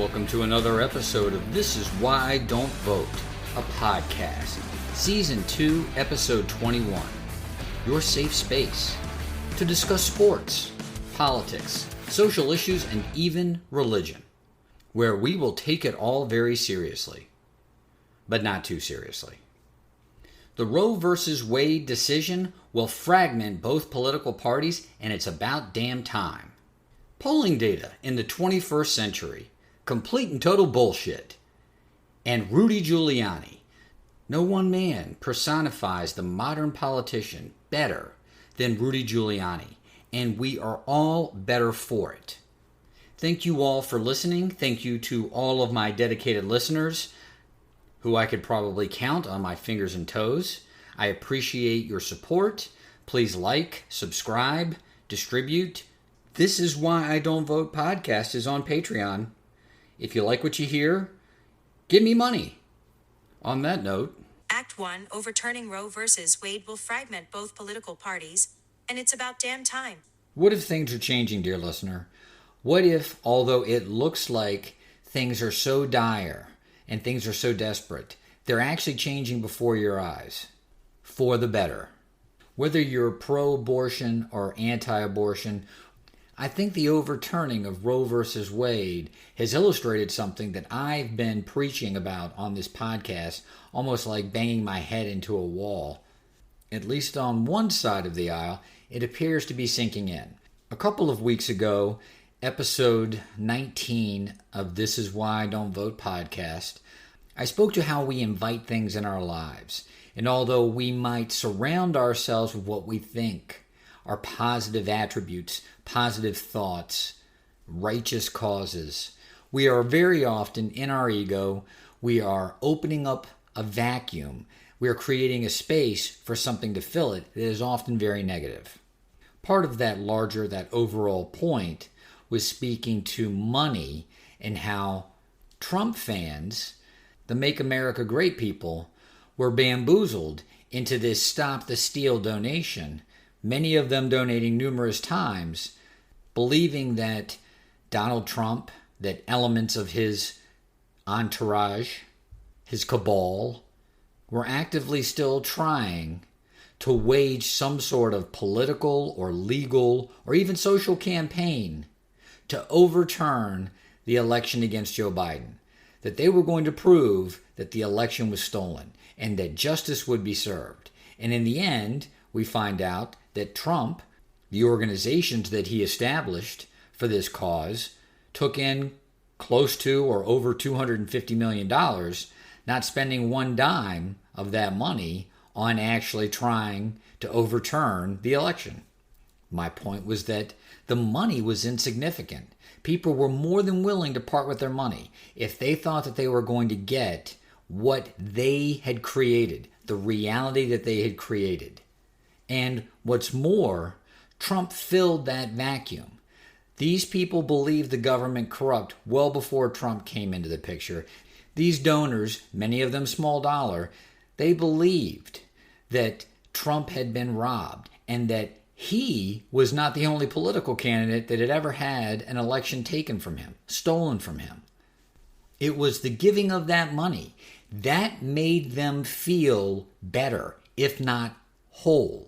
Welcome to another episode of This Is Why I Don't Vote, a podcast. Season 2, Episode 21. Your safe space to discuss sports, politics, social issues, and even religion, where we will take it all very seriously, but not too seriously. The Roe v. Wade decision will fragment both political parties, and it's about damn time. Polling data in the 21st century, complete and total bullshit. And Rudy Giuliani. No one man personifies the modern politician better than Rudy Giuliani, and we are all better for it. Thank you all for listening. Thank you to all of my dedicated listeners, who I could probably count on my fingers and toes. I appreciate your support. Please like, subscribe, distribute. This Is Why I Don't Vote podcast is on Patreon. If you like what you hear, give me money. On that note, Act 1, Overturning Roe v. Wade will fragment both political parties, and it's about damn time. What if things are changing, dear listener? What if, although it looks like things are so dire and things are so desperate, they're actually changing before your eyes for the better? Whether you're pro-abortion or anti-abortion, I think the overturning of Roe v. Wade has illustrated something that I've been preaching about on this podcast, almost like banging my head into a wall. At least on one side of the aisle, it appears to be sinking in. A couple of weeks ago, episode 19 of This Is Why I Don't Vote podcast, I spoke to how we invite things in our lives. And although we might surround ourselves with what we think are positive attributes, positive thoughts, righteous causes, we are very often in our ego, we are opening up a vacuum. We are creating a space for something to fill it that is often very negative. Part of that overall point was speaking to money and how Trump fans, the Make America Great people, were bamboozled into this Stop the Steal donation, many of them donating numerous times, believing that Donald Trump, that elements of his entourage, his cabal, were actively still trying to wage some sort of political or legal or even social campaign to overturn the election against Joe Biden. That they were going to prove that the election was stolen and that justice would be served. And in the end, we find out that Trump, the organizations that he established for this cause, took in close to or over $250 million, not spending one dime of that money on actually trying to overturn the election. My point was that the money was insignificant. People were more than willing to part with their money if they thought that they were going to get what they had created, the reality that they had created. And what's more, Trump filled that vacuum. These people believed the government corrupt well before Trump came into the picture. These donors, many of them small dollar, they believed that Trump had been robbed and that he was not the only political candidate that had ever had an election taken from him, stolen from him. It was the giving of that money that made them feel better, if not whole.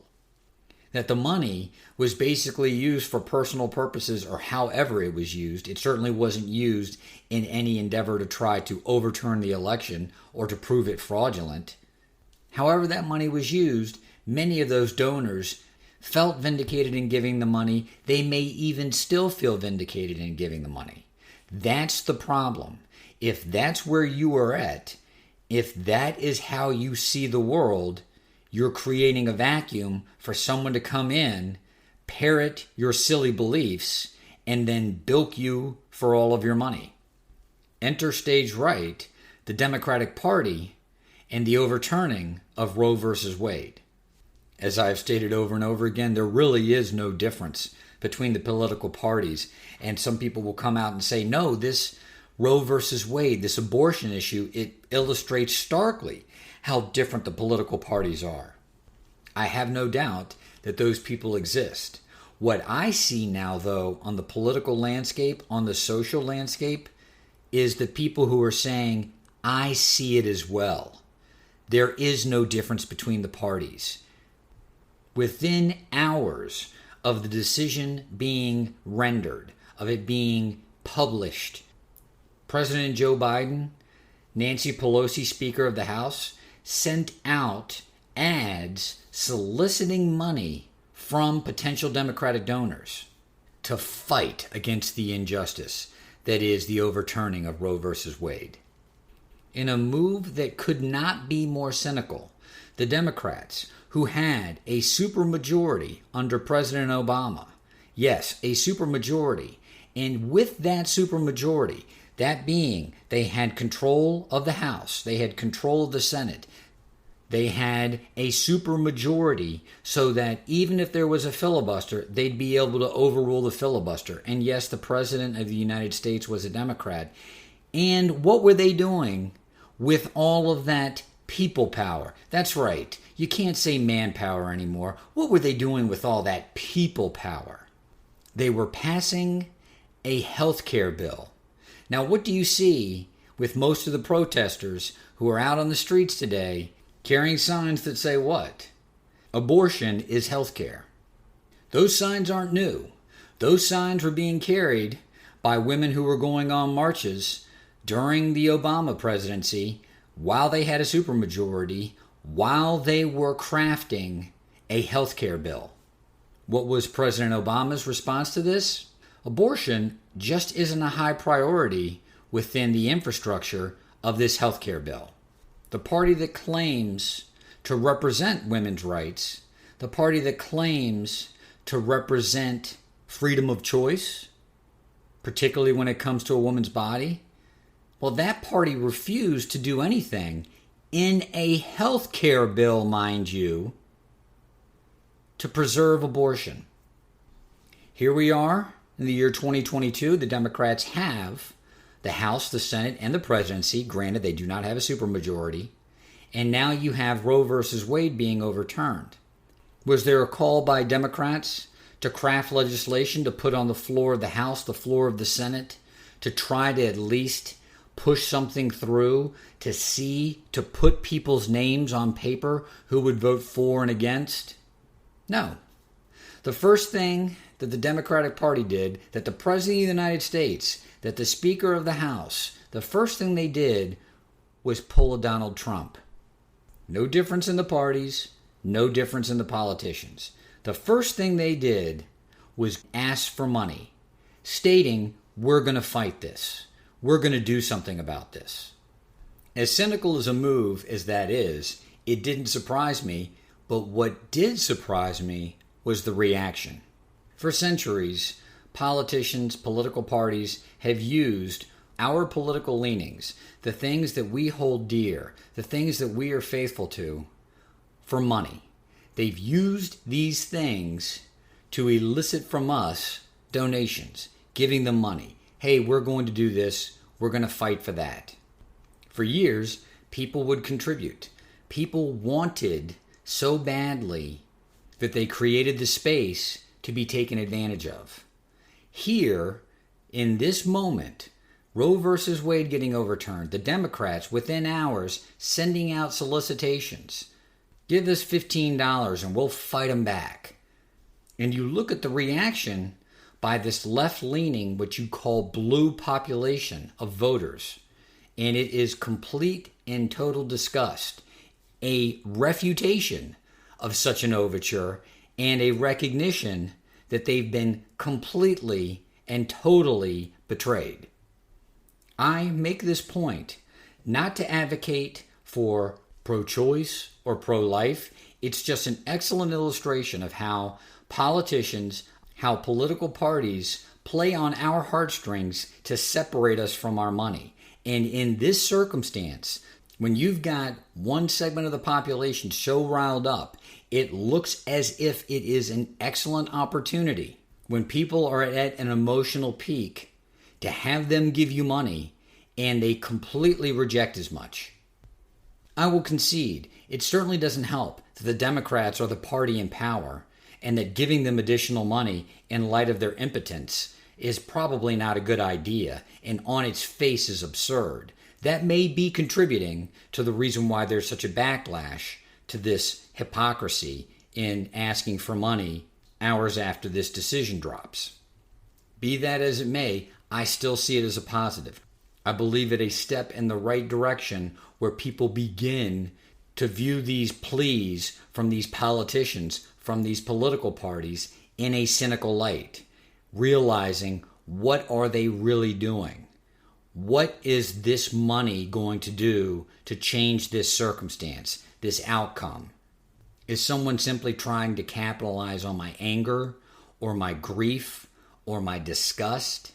That the money was basically used for personal purposes or however it was used. It certainly wasn't used in any endeavor to try to overturn the election or to prove it fraudulent. However that money was used, many of those donors felt vindicated in giving the money. They may even still feel vindicated in giving the money. That's the problem. If that's where you are at, if that is how you see the world, you're creating a vacuum for someone to come in, parrot your silly beliefs, and then bilk you for all of your money. Enter stage right, the Democratic Party, and the overturning of Roe v. Wade. As I've stated over and over again, there really is no difference between the political parties. And some people will come out and say, no, this Roe v. Wade, this abortion issue, it illustrates starkly how different the political parties are. I have no doubt that those people exist. What I see now, though, on the political landscape, on the social landscape, is the people who are saying, I see it as well. There is no difference between the parties. Within hours of the decision being rendered, of it being published, President Joe Biden, Nancy Pelosi, Speaker of the House, sent out ads soliciting money from potential Democratic donors to fight against the injustice that is the overturning of Roe versus Wade. In a move that could not be more cynical, the Democrats, who had a supermajority under President Obama, yes, a supermajority, and with that supermajority, that being they had control of the House, they had control of the Senate, they had a supermajority so that even if there was a filibuster, they'd be able to overrule the filibuster. And yes, the President of the United States was a Democrat. And what were they doing with all of that people power? That's right. You can't say manpower anymore. What were they doing with all that people power? They were passing a health care bill. Now, what do you see with most of the protesters who are out on the streets today carrying signs that say what? Abortion is health care. Those signs aren't new. Those signs were being carried by women who were going on marches during the Obama presidency while they had a supermajority, while they were crafting a health care bill. What was President Obama's response to this? Abortion just isn't a high priority within the infrastructure of this health care bill. The party that claims to represent women's rights, the party that claims to represent freedom of choice, particularly when it comes to a woman's body, well, that party refused to do anything in a health care bill, mind you, to preserve abortion. Here we are in the year 2022. The Democrats have the House, the Senate, and the presidency. Granted, they do not have a supermajority. And now you have Roe versus Wade being overturned. Was there a call by Democrats to craft legislation to put on the floor of the House, the floor of the Senate, to try to at least push something through to put people's names on paper who would vote for and against? No. The first thing that the Democratic Party did, that the President of the United States, that the Speaker of the House, the first thing they did was pull a Donald Trump. No difference in the parties, no difference in the politicians. The first thing they did was ask for money, stating, we're going to fight this. We're going to do something about this. As cynical as a move as that is, it didn't surprise me, but what did surprise me was the reaction. For centuries, politicians, political parties have used our political leanings, the things that we hold dear, the things that we are faithful to, for money. They've used these things to elicit from us donations, giving them money. Hey, we're going to do this. We're going to fight for that. For years, people would contribute. People wanted so badly that they created the space to be taken advantage of. Here, in this moment, Roe versus Wade getting overturned, the Democrats within hours sending out solicitations. Give us $15 and we'll fight them back. And you look at the reaction by this left-leaning, what you call blue population of voters, and it is complete and total disgust, a refutation of such an overture, and a recognition that they've been completely and totally betrayed. I make this point not to advocate for pro-choice or pro-life. It's just an excellent illustration of how politicians, how political parties play on our heartstrings to separate us from our money. And in this circumstance, when you've got one segment of the population so riled up, it looks as if it is an excellent opportunity when people are at an emotional peak to have them give you money and they completely reject as much. I will concede, it certainly doesn't help that the Democrats are the party in power and that giving them additional money in light of their impotence is probably not a good idea and on its face is absurd. That may be contributing to the reason why there's such a backlash to this hypocrisy in asking for money hours after this decision drops. Be that as it may, I still see it as a positive. I believe it a step in the right direction where people begin to view these pleas from these politicians, from these political parties, in a cynical light, realizing what are they really doing? What is this money going to do to change this circumstance, this outcome? Is someone simply trying to capitalize on my anger or my grief or my disgust?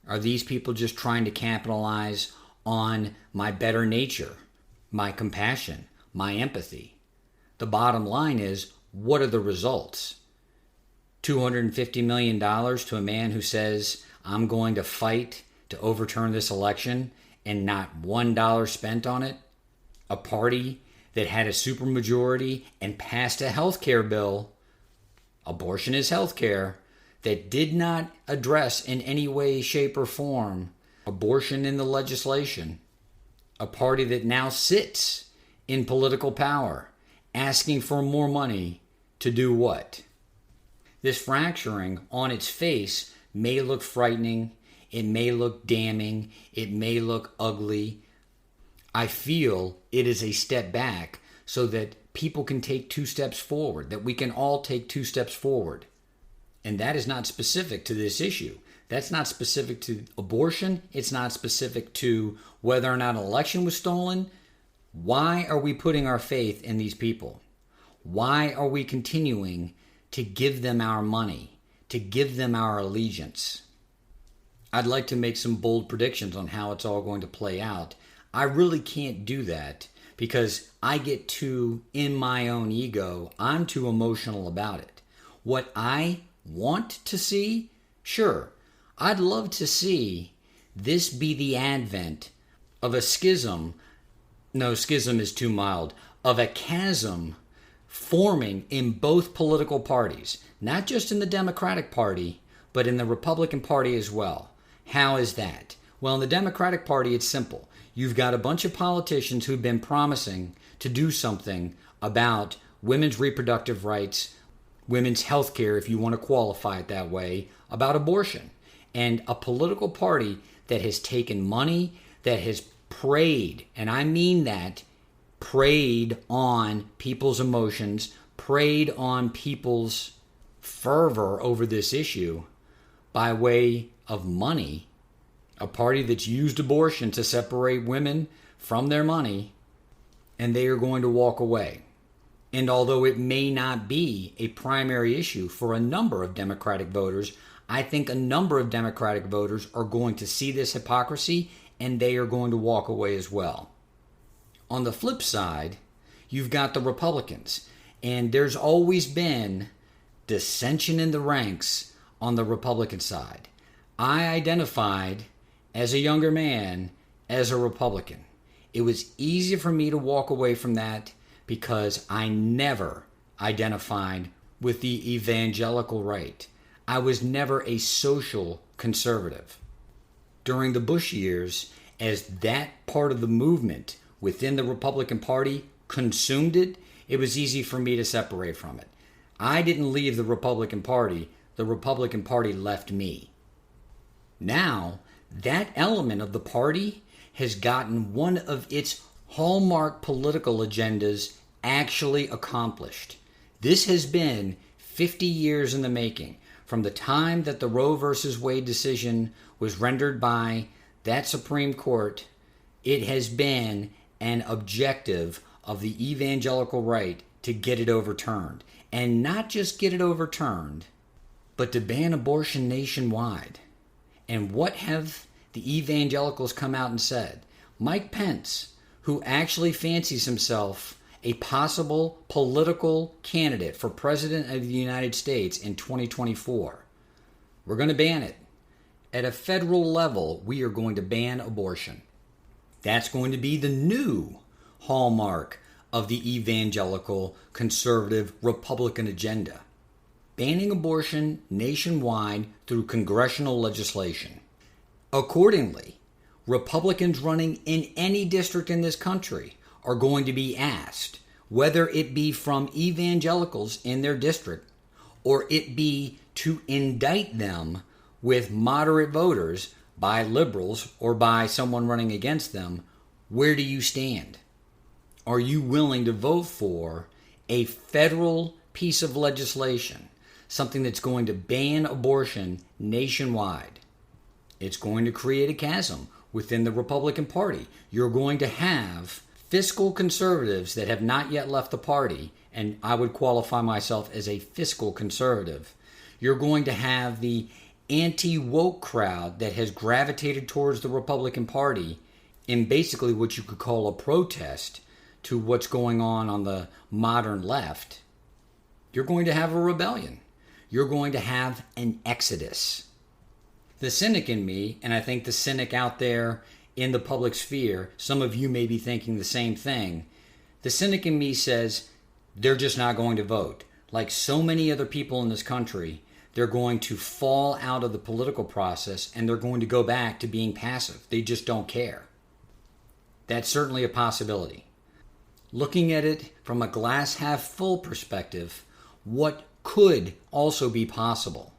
Are these people just trying to capitalize on my better nature, my compassion, my empathy? The bottom line is, what are the results? $250 million to a man who says, I'm going to fight to overturn this election and not $1 spent on it? A party that had a supermajority and passed a health care bill, abortion is health care, that did not address in any way, shape, or form abortion in the legislation. A party that now sits in political power, asking for more money to do what? This fracturing on its face may look frightening, it may look damning, it may look ugly. I feel it is a step back so that people can take 2 steps forward, that we can all take 2 steps forward. And that is not specific to this issue. That's not specific to abortion. It's not specific to whether or not an election was stolen. Why are we putting our faith in these people? Why are we continuing to give them our money, to give them our allegiance? I'd like to make some bold predictions on how it's all going to play out. I really can't do that because I get too in my own ego. I'm too emotional about it. What I want to see? Sure, I'd love to see this be the advent of a schism. No, schism is too mild. Of a chasm forming in both political parties, not just in the Democratic Party, but in the Republican Party as well. How is that? Well, in the Democratic Party, it's simple. You've got a bunch of politicians who've been promising to do something about women's reproductive rights, women's health care, if you want to qualify it that way, about abortion. And a political party that has taken money, that has preyed, and I mean that, preyed on people's emotions, preyed on people's fervor over this issue by way of money, a party that's used abortion to separate women from their money, and they are going to walk away. And although it may not be a primary issue for a number of Democratic voters, I think a number of Democratic voters are going to see this hypocrisy and they are going to walk away as well. On the flip side, you've got the Republicans, and there's always been dissension in the ranks on the Republican side. I identified as a younger man as a Republican. It was easy for me to walk away from that because I never identified with the evangelical right. I was never a social conservative. During the Bush years, as that part of the movement within the Republican Party consumed it, it was easy for me to separate from it. I didn't leave the Republican Party left me. Now, that element of the party has gotten one of its hallmark political agendas actually accomplished. This has been 50 years in the making. From the time that the Roe versus Wade decision was rendered by that Supreme Court, it has been an objective of the evangelical right to get it overturned. And not just get it overturned, but to ban abortion nationwide. And what have the evangelicals come out and said? Mike Pence, who actually fancies himself a possible political candidate for president of the United States in 2024. We're going to ban it. At a federal level, we are going to ban abortion. That's going to be the new hallmark of the evangelical, conservative, Republican agenda. banning abortion nationwide through congressional legislation. Accordingly, Republicans running in any district in this country are going to be asked, whether it be from evangelicals in their district or it be to indict them with moderate voters by liberals or by someone running against them, where do you stand? Are you willing to vote for a federal piece of legislation, something that's going to ban abortion nationwide? It's going to create a chasm within the Republican Party. You're going to have fiscal conservatives that have not yet left the party, and I would qualify myself as a fiscal conservative. You're going to have the anti-woke crowd that has gravitated towards the Republican Party in basically what you could call a protest to what's going on the modern left. You're going to have a rebellion. You're going to have an exodus. The cynic in me, and I think the cynic out there in the public sphere, some of you may be thinking the same thing. The cynic in me says they're just not going to vote. Like so many other people in this country, they're going to fall out of the political process and they're going to go back to being passive. They just don't care. That's certainly a possibility. Looking at it from a glass half full perspective, what could also be possible?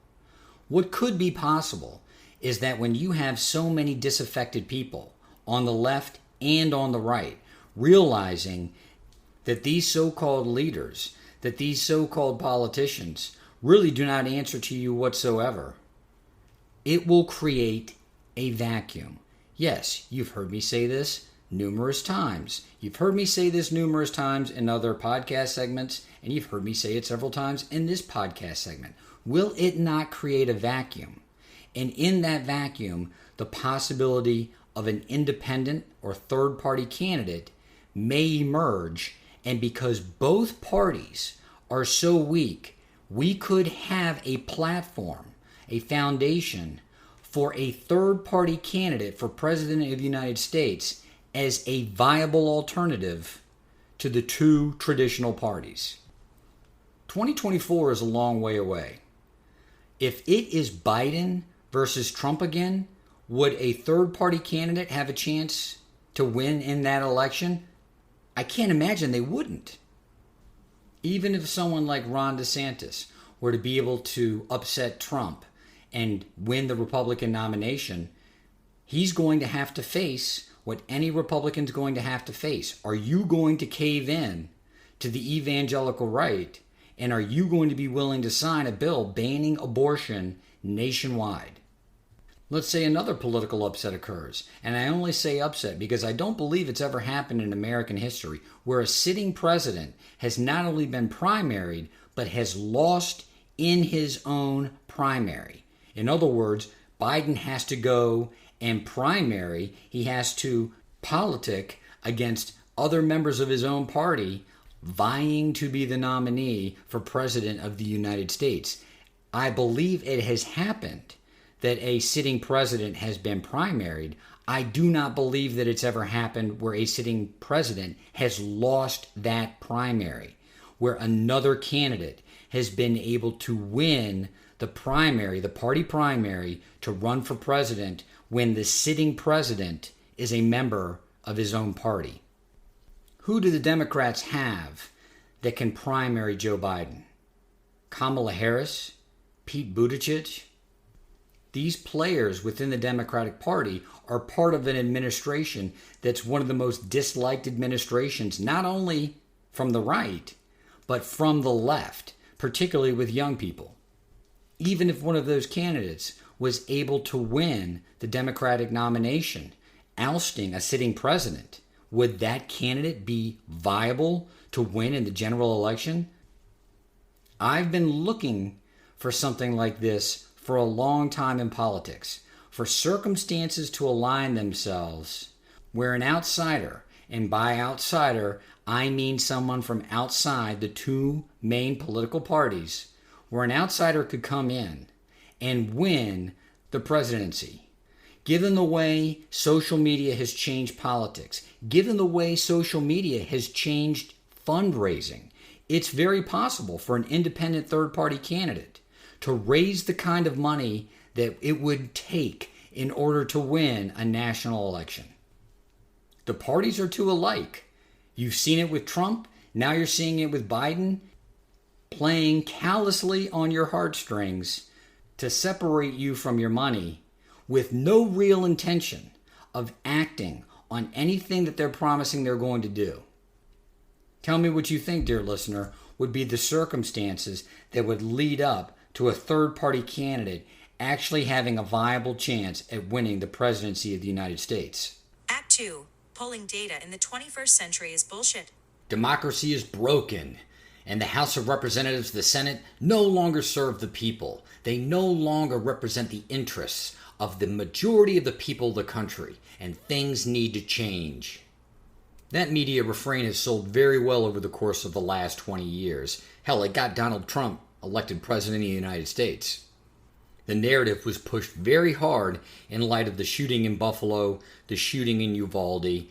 What could be possible is that when you have so many disaffected people on the left and on the right, realizing that these so-called leaders, that these so-called politicians really do not answer to you whatsoever, it will create a vacuum. Yes, you've heard me say this numerous times. You've heard me say this numerous times in other podcast segments, and you've heard me say it several times in this podcast segment. Will it not create a vacuum? And in that vacuum, the possibility of an independent or third-party candidate may emerge, and because both parties are so weak, we could have a platform, a foundation for a third-party candidate for President of the United States as a viable alternative to the two traditional parties. 2024 is a long way away. If it is Biden versus Trump again, would a third-party candidate have a chance to win in that election? I can't imagine they wouldn't. Even if someone like Ron DeSantis were to be able to upset Trump and win the Republican nomination, he's going to have to face what any Republican's going to have to face. Are you going to cave in to the evangelical right, and are you going to be willing to sign a bill banning abortion nationwide? Let's say another political upset occurs, and I only say upset because I don't believe it's ever happened in American history where a sitting president has not only been primaried, but has lost in his own primary. In other words, Biden has to go and primary, he has to politic against other members of his own party vying to be the nominee for President of the United States. I believe it has happened that a sitting president has been primaried. I do not believe that it's ever happened where a sitting president has lost that primary, where another candidate has been able to win the primary, the party primary, to run for president when the sitting president is a member of his own party. Who do the Democrats have that can primary Joe Biden? Kamala Harris? Pete Buttigieg? These players within the Democratic Party are part of an administration that's one of the most disliked administrations, not only from the right, but from the left, particularly with young people. Even if one of those candidates was able to win the Democratic nomination, ousting a sitting president, would that candidate be viable to win in the general election? I've been looking for something like this for a long time in politics, for circumstances to align themselves where an outsider, and by outsider I mean someone from outside the two main political parties, where an outsider could come in and win the presidency. Given the way social media has changed politics, given the way social media has changed fundraising, It's very possible for an independent third-party candidate to raise the kind of money that it would take in order to win a national election. The parties are too alike. You've seen it with Trump. Now you're seeing it with Biden, playing callously on your heartstrings to separate you from your money with no real intention of acting on anything that they're promising they're going to do. Tell me what you think, dear listener, would be the circumstances that would lead up to a third-party candidate actually having a viable chance at winning the presidency of the United States. Act 2. Polling data in the 21st century is bullshit. Democracy is broken, and the House of Representatives, the Senate, no longer serve the people. They no longer represent the interests of the majority of the people of the country, and things need to change. That media refrain has sold very well over the course of the last 20 years. Hell, it got Donald Trump elected president of the United States. The narrative was pushed very hard in light of the shooting in Buffalo, the shooting in Uvalde,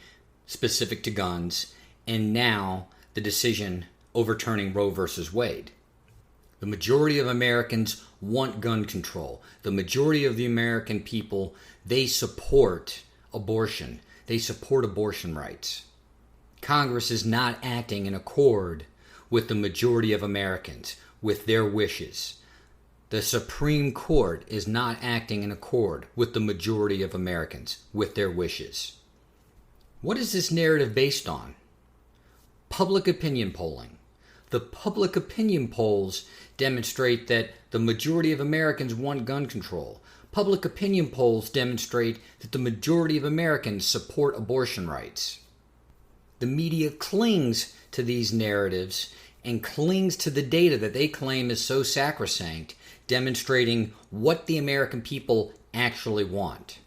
specific to guns, and now the decision overturning Roe versus Wade. The majority of Americans want gun control. The majority of the American people, they support abortion. They support abortion rights. Congress is not acting in accord with the majority of Americans, with their wishes. The Supreme Court is not acting in accord with the majority of Americans, with their wishes. What is this narrative based on? Public opinion polling. The public opinion polls demonstrate that the majority of Americans want gun control. Public opinion polls demonstrate that the majority of Americans support abortion rights. The media clings to these narratives and clings to the data that they claim is so sacrosanct, demonstrating what the American people actually want.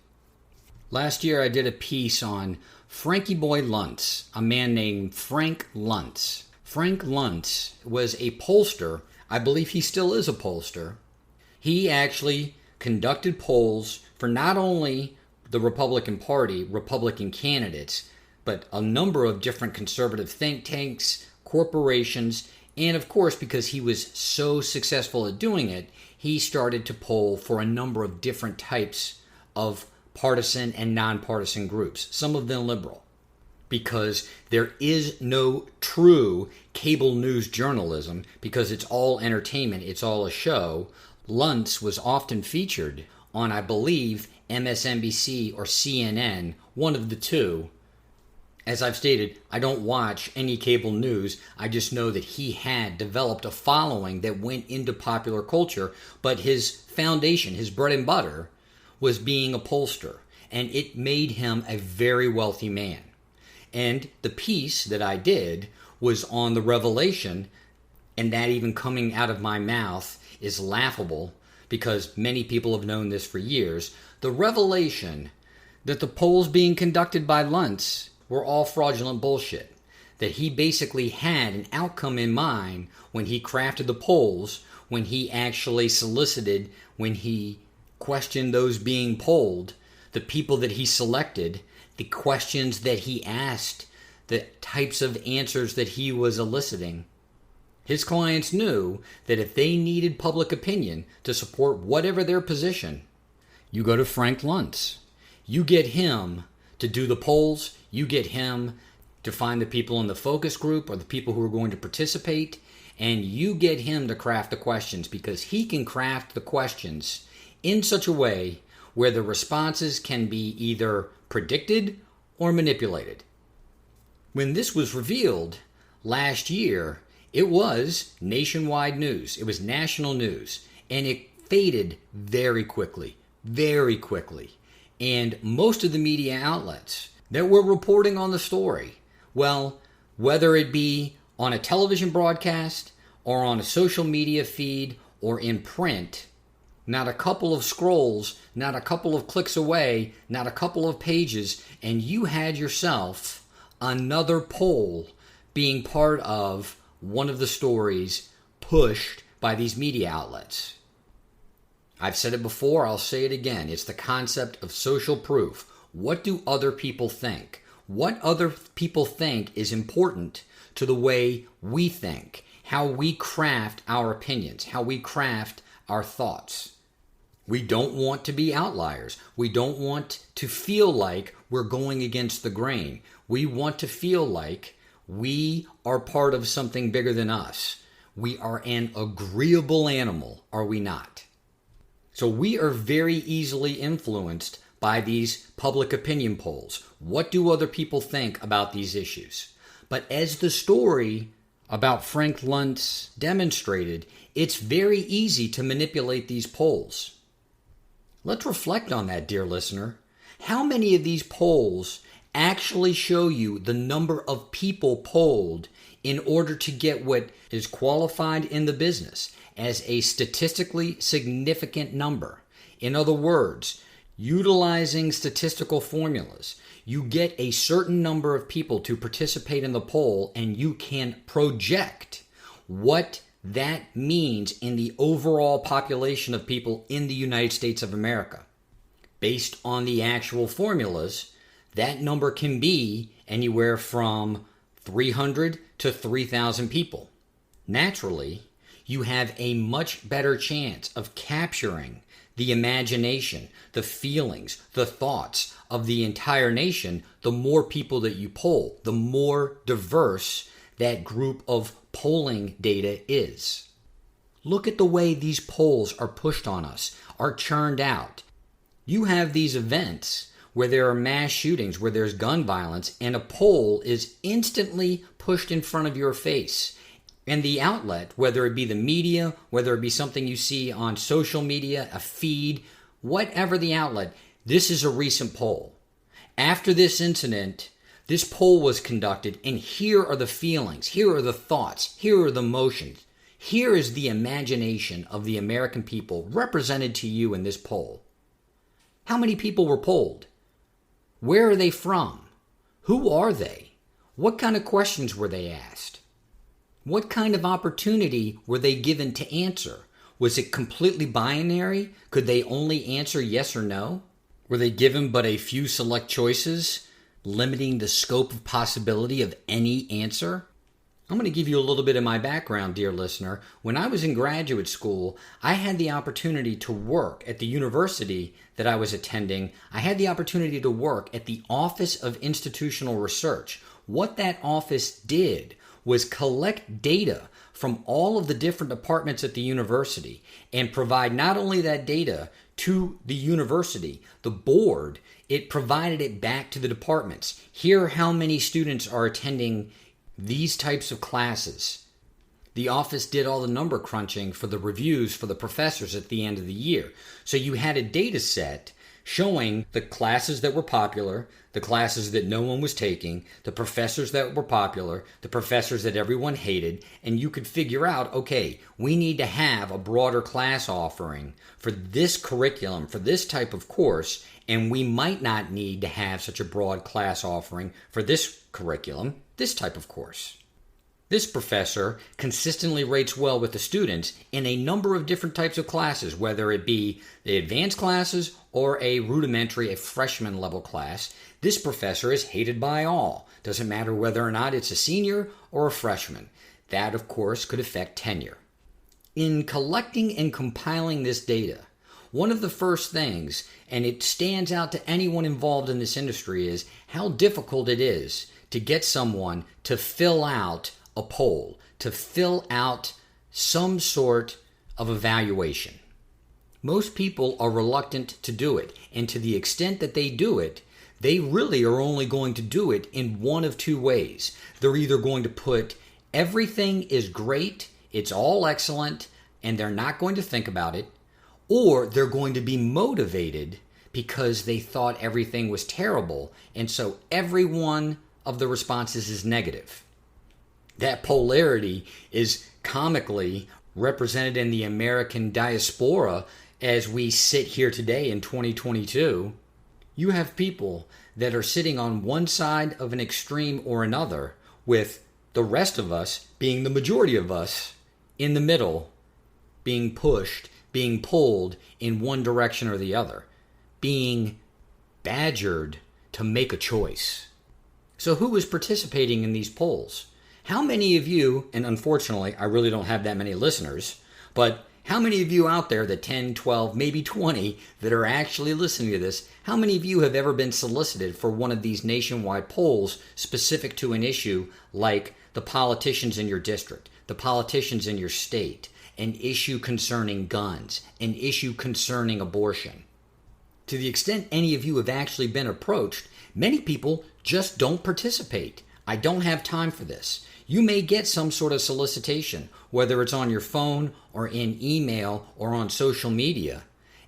Last year I did a piece on Frankie Boy Luntz, a man named Frank Luntz. Frank Luntz was a pollster. I believe he still is a pollster. He actually conducted polls for not only the Republican Party, Republican candidates, but a number of different conservative think tanks, corporations, and of course, because he was so successful at doing it, he started to poll for a number of different types of partisan and nonpartisan groups, some of them liberal. Because there is no true cable news journalism, because it's all entertainment, it's all a show. Luntz was often featured on, I believe, MSNBC or CNN, one of the two. As I've stated, I don't watch any cable news. I just know that he had developed a following that went into popular culture, but his foundation, his bread and butter, was being a pollster, and it made him a very wealthy man. And the piece that I did was on the revelation, and that even coming out of my mouth is laughable because many people have known this for years. The revelation that the polls being conducted by Luntz were all fraudulent bullshit. That he basically had an outcome in mind when he crafted the polls, when he actually solicited, when he questioned those being polled, the people that he selected, the questions that he asked, the types of answers that he was eliciting. His clients knew that if they needed public opinion to support whatever their position, you go to Frank Luntz. You get him to do the polls, you get him to find the people in the focus group or the people who are going to participate, and you get him to craft the questions because he can craft the questions in such a way where the responses can be either predicted or manipulated. When this was revealed last year, it was nationwide news. It was national news, and it faded very quickly, very quickly. And most of the media outlets that were reporting on the story, well, whether it be on a television broadcast or on a social media feed or in print, not a couple of scrolls, not a couple of clicks away, not a couple of pages, and you had yourself another poll being part of one of the stories pushed by these media outlets. I've said it before, I'll say it again. It's the concept of social proof. What do other people think? What other people think is important to the way we think. how we craft our opinions, how we craft our thoughts. We don't want to be outliers. We don't want to feel like we're going against the grain. We want to feel like we are part of something bigger than us. We are an agreeable animal, are we not? So we are very easily influenced by these public opinion polls. What do other people think about these issues? But as the story about Frank Luntz demonstrated, it's very easy to manipulate these polls. Let's reflect on that, dear listener. How many of these polls actually show you the number of people polled in order to get what is qualified in the business as a statistically significant number? In other words, utilizing statistical formulas, you get a certain number of people to participate in the poll and you can project what that means in the overall population of people in the United States of America. Based on the actual formulas, that number can be anywhere from 300 to 3,000 people. Naturally, you have a much better chance of capturing the imagination, the feelings, the thoughts of the entire nation the more people that you poll, the more diverse that group of polling data is. Look at the way these polls are pushed on us, are churned out. You have these events where there are mass shootings, where there's gun violence, and a poll is instantly pushed in front of your face. And the outlet, whether it be the media, whether it be something you see on social media, a feed, whatever the outlet, this is a recent poll. After this incident, this poll was conducted, and here are the feelings, here are the thoughts, here are the emotions. Here is the imagination of the American people represented to you in this poll. How many people were polled? Where are they from? Who are they? What kind of questions were they asked? What kind of opportunity were they given to answer? Was it completely binary? Could they only answer yes or no? Were they given but a few select choices, limiting the scope of possibility of any answer? I'm going to give you a little bit of my background, dear listener. When I was in graduate school, I had the opportunity to work at the university that I was attending. I had the opportunity to work at the Office of Institutional Research. What that office did was collect data from all of the different departments at the university and provide not only that data to the university, the board, it provided it back to the departments. Here, how many students are attending these types of classes. The office did all the number crunching for the reviews for the professors at the end of the year. So you had a data set showing the classes that were popular, the classes that no one was taking, the professors that were popular, the professors that everyone hated, and you could figure out, okay, we need to have a broader class offering for this curriculum, for this type of course, and we might not need to have such a broad class offering for this curriculum, this type of course. This professor consistently rates well with the students in a number of different types of classes, whether it be the advanced classes or a rudimentary, a freshman level class. This professor is hated by all. Doesn't matter whether or not it's a senior or a freshman. That, of course, could affect tenure. In collecting and compiling this data, one of the first things, and it stands out to anyone involved in this industry, is how difficult it is to get someone to fill out a poll, to fill out some sort of evaluation. Most people are reluctant to do it, and to the extent that they do it, they really are only going to do it in one of two ways. They're either going to put everything is great, it's all excellent, and they're not going to think about it, or they're going to be motivated because they thought everything was terrible, and so every one of the responses is negative. That polarity is comically represented in the American diaspora as we sit here today in 2022. You have people that are sitting on one side of an extreme or another, with the rest of us, being the majority of us, in the middle, being pushed, being pulled in one direction or the other, being badgered to make a choice. So who is participating in these polls? How many of you, and unfortunately I really don't have that many listeners, but how many of you out there, the 10, 12, maybe 20 that are actually listening to this, how many of you have ever been solicited for one of these nationwide polls specific to an issue like the politicians in your district, the politicians in your state, an issue concerning guns, an issue concerning abortion? To the extent any of you have actually been approached, many people just don't participate. I don't have time for this. You may get some sort of solicitation, whether it's on your phone or in email or on social media.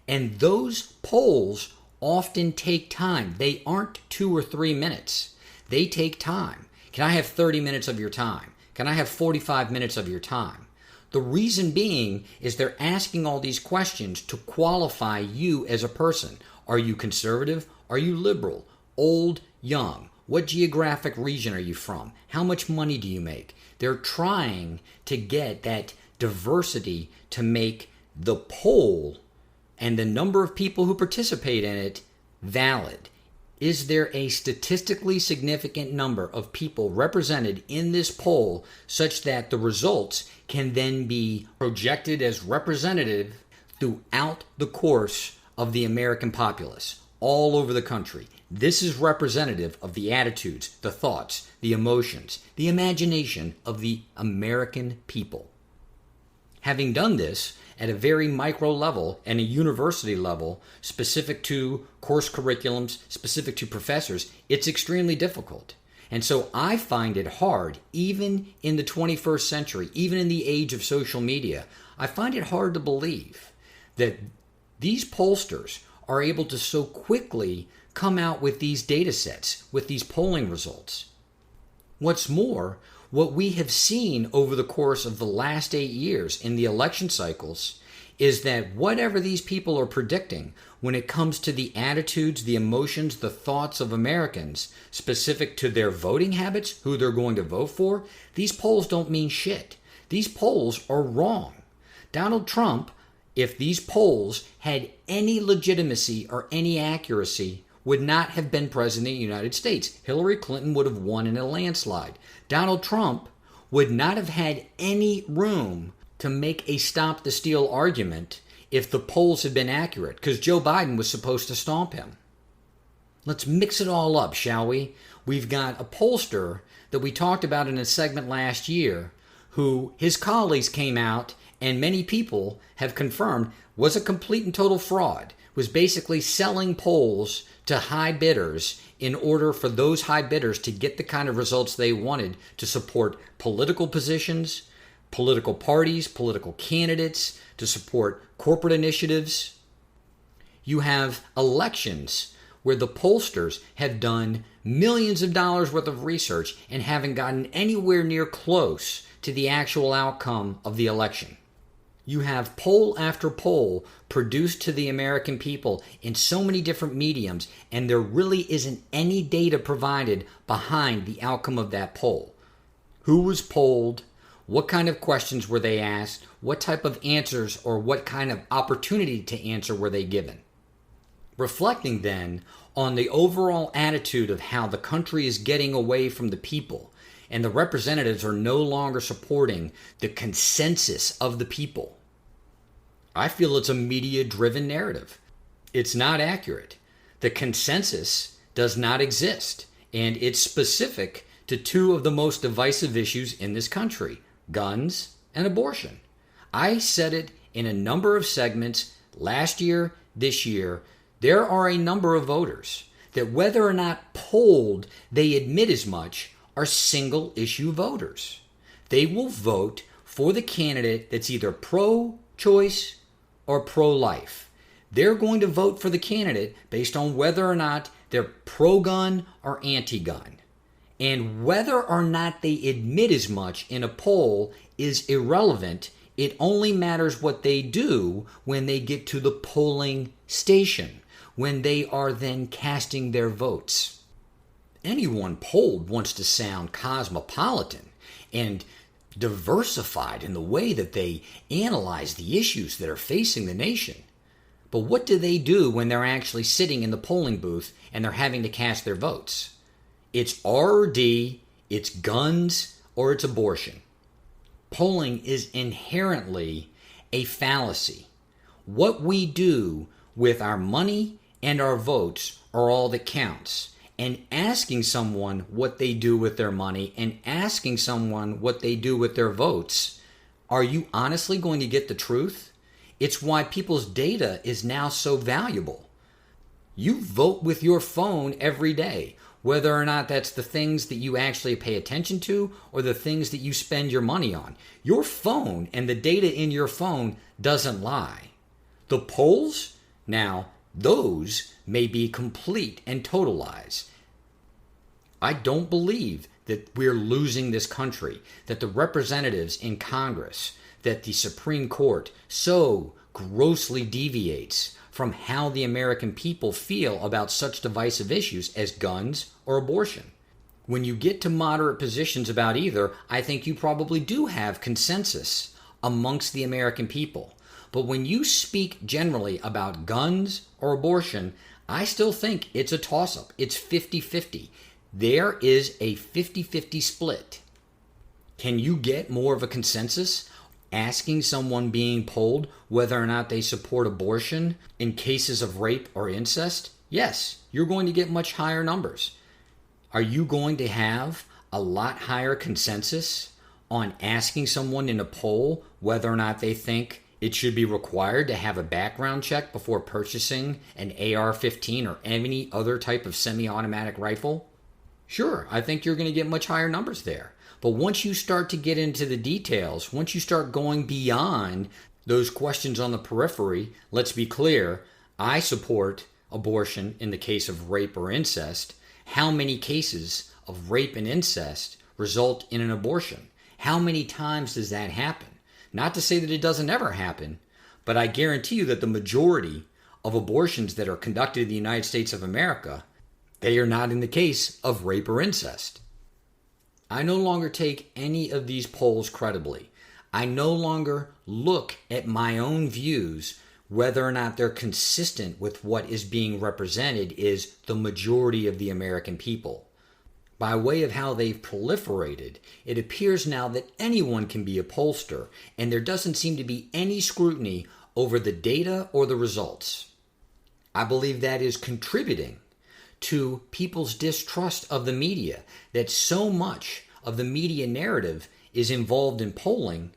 And those polls often take time. They aren't 2 or 3 minutes. They take time. Can I have 30 minutes of your time? Can I have 45 minutes of your time? The reason being is they're asking all these questions to qualify you as a person. Are you conservative? Are you liberal? Old? Young? What geographic region are you from? How much money do you make? They're trying to get that diversity to make the poll and the number of people who participate in it valid. Is there a statistically significant number of people represented in this poll such that the results can then be projected as representative throughout the course of the American populace, all over the country? This is representative of the attitudes, the thoughts, the emotions, the imagination of the American people. Having done this at a very micro level and a university level, specific to course curriculums, specific to professors, it's extremely difficult. And so I find it hard, even in the 21st century, even in the age of social media, I find it hard to believe that these pollsters are able to so quickly come out with these data sets, with these polling results. What's more, what we have seen over the course of the last 8 years in the election cycles is that whatever these people are predicting when it comes to the attitudes, the emotions, the thoughts of Americans specific to their voting habits, who they're going to vote for, these polls don't mean shit. These polls are wrong. Donald Trump, if these polls had any legitimacy or any accuracy, would not have been president of the United States. Hillary Clinton would have won in a landslide. Donald Trump would not have had any room to make a stop the steal argument if the polls had been accurate, because Joe Biden was supposed to stomp him. Let's mix it all up, shall we? We've got a pollster that we talked about in a segment last year who his colleagues came out and many people have confirmed was a complete and total fraud, was basically selling polls to high bidders in order for those high bidders to get the kind of results they wanted to support political positions, political parties, political candidates, to support corporate initiatives. You have elections where the pollsters have done millions of dollars worth of research and haven't gotten anywhere near close to the actual outcome of the election. You have poll after poll produced to the American people in so many different mediums, and there really isn't any data provided behind the outcome of that poll. Who was polled? What kind of questions were they asked? What type of answers or what kind of opportunity to answer were they given? Reflecting then on the overall attitude of how the country is getting away from the people, and the representatives are no longer supporting the consensus of the people. I feel it's a media-driven narrative. It's not accurate. The consensus does not exist, and it's specific to two of the most divisive issues in this country, guns and abortion. I said it in a number of segments last year, this year. There are a number of voters that, whether or not polled, they admit as much, are single-issue voters. They will vote for the candidate that's either pro-choice or pro-life. They're going to vote for the candidate based on whether or not they're pro-gun or anti-gun. And whether or not they admit as much in a poll is irrelevant. It only matters what they do when they get to the polling station, when they are then casting their votes. Anyone polled wants to sound cosmopolitan and diversified in the way that they analyze the issues that are facing the nation. But what do they do when they're actually sitting in the polling booth and they're having to cast their votes? It's R or D, it's guns or it's abortion. Polling is inherently a fallacy. What we do with our money and our votes are all that counts. And asking someone what they do with their money and asking someone what they do with their votes, are you honestly going to get the truth? It's why people's data is now so valuable. You vote with your phone every day, whether or not that's the things that you actually pay attention to or the things that you spend your money on. Your phone and the data in your phone doesn't lie. The polls, now, those may be complete and total lies. I don't believe that we're losing this country, that the representatives in Congress, that the Supreme Court so grossly deviates from how the American people feel about such divisive issues as guns or abortion. When you get to moderate positions about either, I think you probably do have consensus amongst the American people. But when you speak generally about guns or abortion, I still think it's a toss-up. It's 50-50. There is a 50-50 split. Can you get more of a consensus asking someone being polled whether or not they support abortion in cases of rape or incest? Yes, you're going to get much higher numbers. Are you going to have a lot higher consensus on asking someone in a poll whether or not they think it should be required to have a background check before purchasing an AR-15 or any other type of semi-automatic rifle? Sure, I think you're going to get much higher numbers there. But once you start to get into the details, once you start going beyond those questions on the periphery, let's be clear, I support abortion in the case of rape or incest. How many cases of rape and incest result in an abortion? How many times does that happen? Not to say that it doesn't ever happen, but I guarantee you that the majority of abortions that are conducted in the United States of America, they are not in the case of rape or incest. I no longer take any of these polls credibly. I no longer look at my own views whether or not they're consistent with what is being represented is the majority of the American people. By way of how they've proliferated, it appears now that anyone can be a pollster, and there doesn't seem to be any scrutiny over the data or the results. I believe that is contributing to people's distrust of the media, that so much of the media narrative is involved in polling,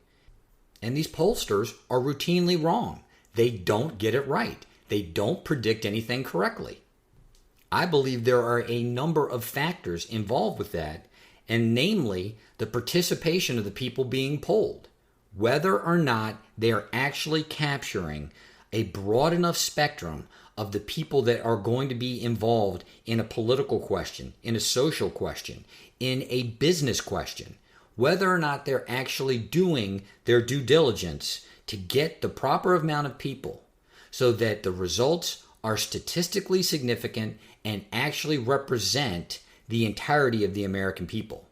and these pollsters are routinely wrong. They don't get it right. They don't predict anything correctly. I believe there are a number of factors involved with that, and namely the participation of the people being polled, whether or not they're actually capturing a broad enough spectrum of the people that are going to be involved in a political question, in a social question, in a business question, whether or not they're actually doing their due diligence to get the proper amount of people so that the results are statistically significant and actually represent the entirety of the American people.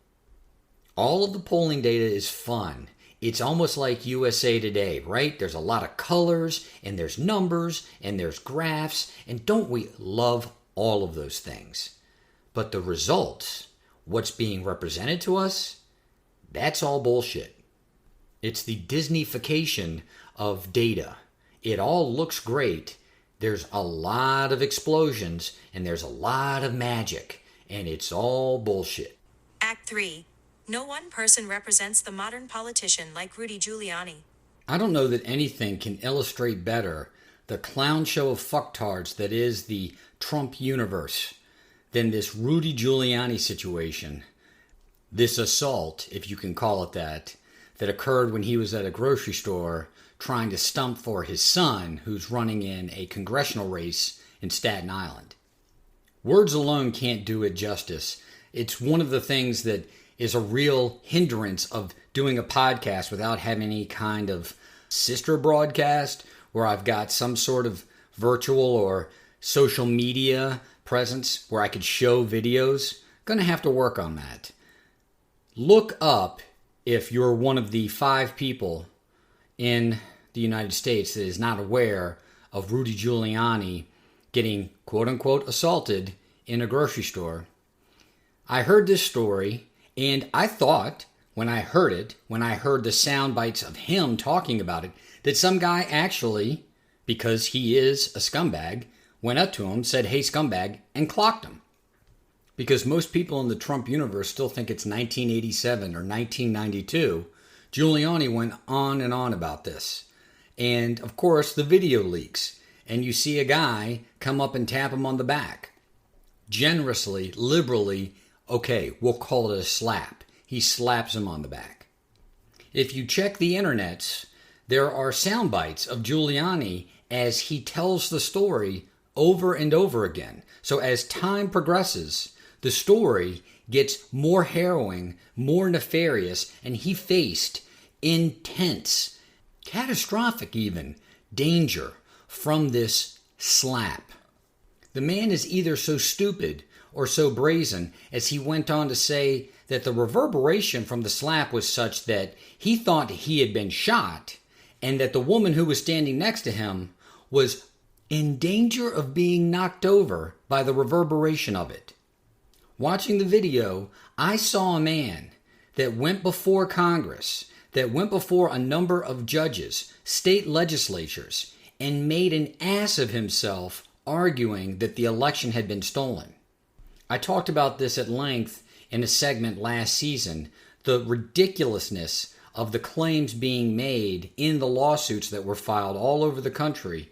All of the polling data is fun. It's almost like USA Today, right? There's a lot of colors, and there's numbers, and there's graphs, and don't we love all of those things? But the results, what's being represented to us, that's all bullshit. It's the Disneyfication of data. It all looks great. There's a lot of explosions, and there's a lot of magic, and it's all bullshit. Act 3. No one person represents the modern politician like Rudy Giuliani. I don't know that anything can illustrate better the clown show of fucktards that is the Trump universe than this Rudy Giuliani situation. This assault, if you can call it that occurred when he was at a grocery store trying to stump for his son, who's running in a congressional race in Staten Island. Words alone can't do it justice. It's one of the things that is a real hindrance of doing a podcast without having any kind of sister broadcast where I've got some sort of virtual or social media presence where I could show videos. Gonna have to work on that. Look up, if you're one of the 5 people in the United States that is not aware of Rudy Giuliani getting quote-unquote assaulted in a grocery store. I heard this story and I thought, when I heard it, when I heard the sound bites of him talking about it, that some guy actually, because he is a scumbag, went up to him, said, "Hey, scumbag," and clocked him. Because most people in the Trump universe still think it's 1987 or 1992, Giuliani went on and on about this. And, of course, the video leaks, and you see a guy come up and tap him on the back. Generously, liberally, okay, we'll call it a slap. He slaps him on the back. If you check the internets, there are sound bites of Giuliani as he tells the story over and over again. So as time progresses, the story gets more harrowing, more nefarious, and he faced intense, catastrophic even, danger from this slap. The man is either so stupid or so brazen, as he went on to say that the reverberation from the slap was such that he thought he had been shot, and that the woman who was standing next to him was in danger of being knocked over by the reverberation of it. Watching the video, I saw a man that went before Congress, that went before a number of judges, state legislatures, and made an ass of himself arguing that the election had been stolen. I talked about this at length in a segment last season, the ridiculousness of the claims being made in the lawsuits that were filed all over the country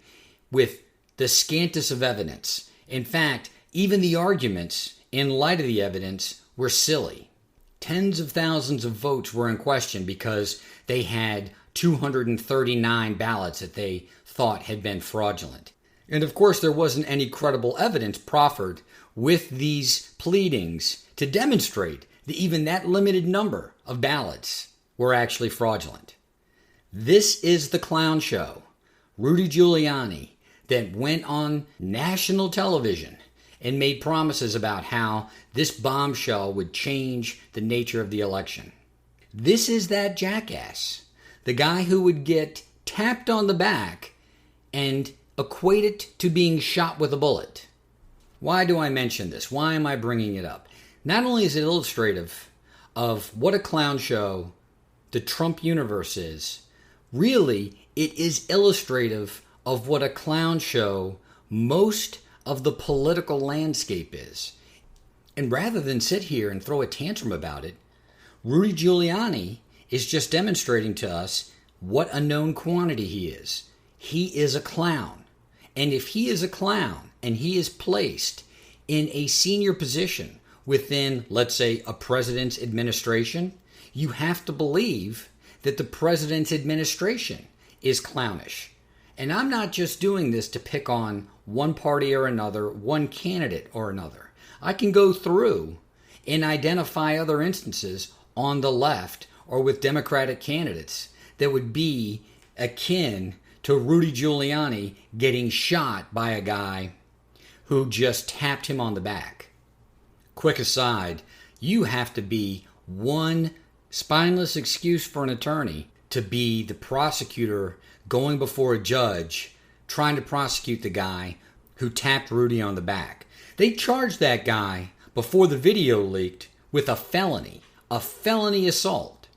with the scantest of evidence. In fact, even the arguments, in light of the evidence, were silly. Tens of thousands of votes were in question because they had 239 ballots that they thought had been fraudulent. And of course, there wasn't any credible evidence proffered with these pleadings to demonstrate that even that limited number of ballots were actually fraudulent. This is the clown show, Rudy Giuliani, that went on national television and made promises about how this bombshell would change the nature of the election. This is that jackass, the guy who would get tapped on the back and equate it to being shot with a bullet. Why do I mention this? Why am I bringing it up? Not only is it illustrative of what a clown show the Trump universe is, really, it is illustrative of what a clown show most of the political landscape is. And rather than sit here and throw a tantrum about it, Rudy Giuliani is just demonstrating to us what a known quantity he is. He is a clown. And if he is a clown and he is placed in a senior position within, let's say, a president's administration, you have to believe that the president's administration is clownish. And I'm not just doing this to pick on one party or another, one candidate or another. I can go through and identify other instances on the left or with Democratic candidates that would be akin to Rudy Giuliani getting shot by a guy who just tapped him on the back. Quick aside, you have to be one spineless excuse for an attorney to be the prosecutor going before a judge trying to prosecute the guy who tapped Rudy on the back. They charged that guy before the video leaked with a felony assault.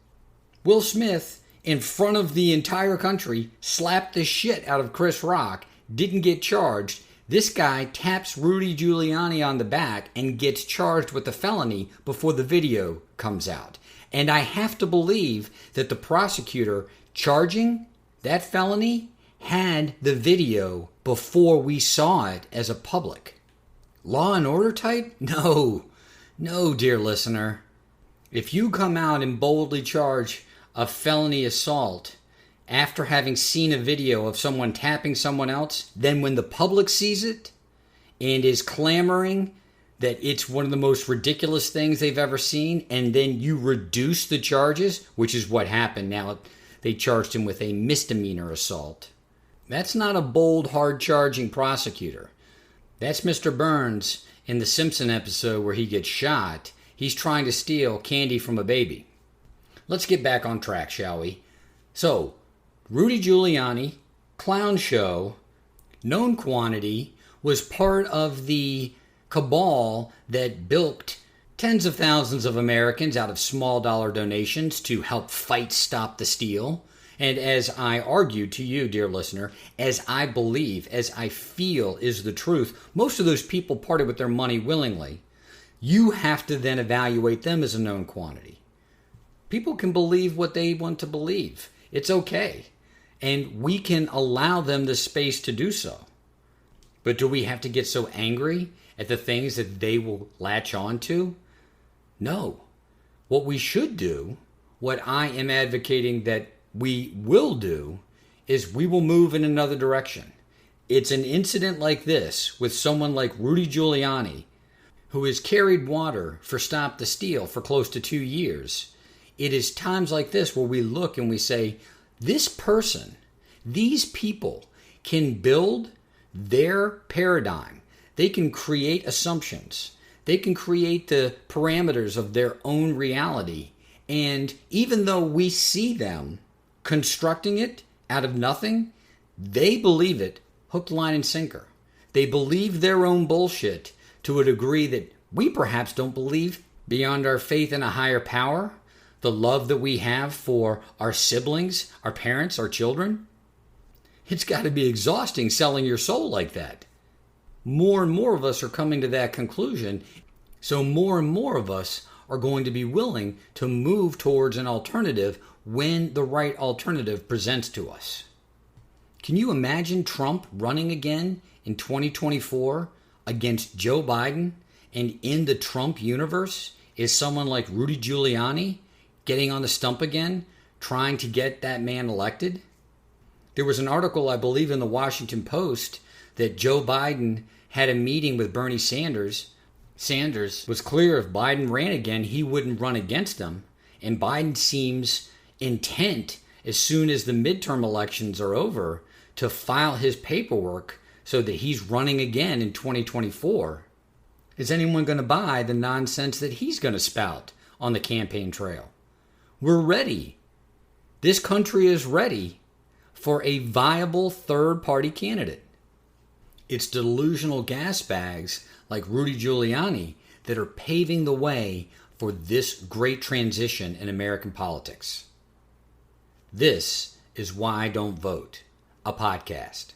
Will Smith, in front of the entire country, slapped the shit out of Chris Rock, didn't get charged. This guy taps Rudy Giuliani on the back and gets charged with a felony before the video comes out. And I have to believe that the prosecutor charging that felony had the video before we saw it as a public. Law and order type? No, dear listener. If you come out and boldly charge a felony assault after having seen a video of someone tapping someone else, then when the public sees it and is clamoring that it's one of the most ridiculous things they've ever seen, and then you reduce the charges, which is what happened now, they charged him with a misdemeanor assault. That's not a bold, hard-charging prosecutor. That's Mr. Burns in the Simpson episode where he gets shot. He's trying to steal candy from a baby. Let's get back on track, shall we? So, Rudy Giuliani, clown show, known quantity, was part of the cabal that bilked Tens of thousands of Americans out of small dollar donations to help fight Stop the Steal. And as I argue to you, dear listener, as I believe, as I feel is the truth, most of those people parted with their money willingly. You have to then evaluate them as a known quantity. People can believe what they want to believe. It's okay. And we can allow them the space to do so. But do we have to get so angry at the things that they will latch on to? No. What we should do, what I am advocating that we will do, is we will move in another direction. It's an incident like this with someone like Rudy Giuliani, who has carried water for Stop the Steal for close to 2 years. It is times like this where we look and we say, this person, these people can build their paradigm. They can create assumptions. They can create the parameters of their own reality. And even though we see them constructing it out of nothing, they believe it hook, line, and sinker. They believe their own bullshit to a degree that we perhaps don't believe, beyond our faith in a higher power, the love that we have for our siblings, our parents, our children. It's got to be exhausting selling your soul like that. More and more of us are coming to that conclusion. So more and more of us are going to be willing to move towards an alternative when the right alternative presents to us. Can you imagine Trump running again in 2024 against Joe Biden? And in the Trump universe is someone like Rudy Giuliani getting on the stump again, trying to get that man elected? There was an article, I believe, in the Washington Post that Joe Biden had a meeting with Bernie Sanders. Sanders was clear if Biden ran again, he wouldn't run against him. And Biden seems intent, as soon as the midterm elections are over, to file his paperwork so that he's running again in 2024. Is anyone going to buy the nonsense that he's going to spout on the campaign trail? We're ready. This country is ready for a viable third-party candidate. It's delusional gas bags like Rudy Giuliani that are paving the way for this great transition in American politics. This is Why I Don't Vote, a podcast.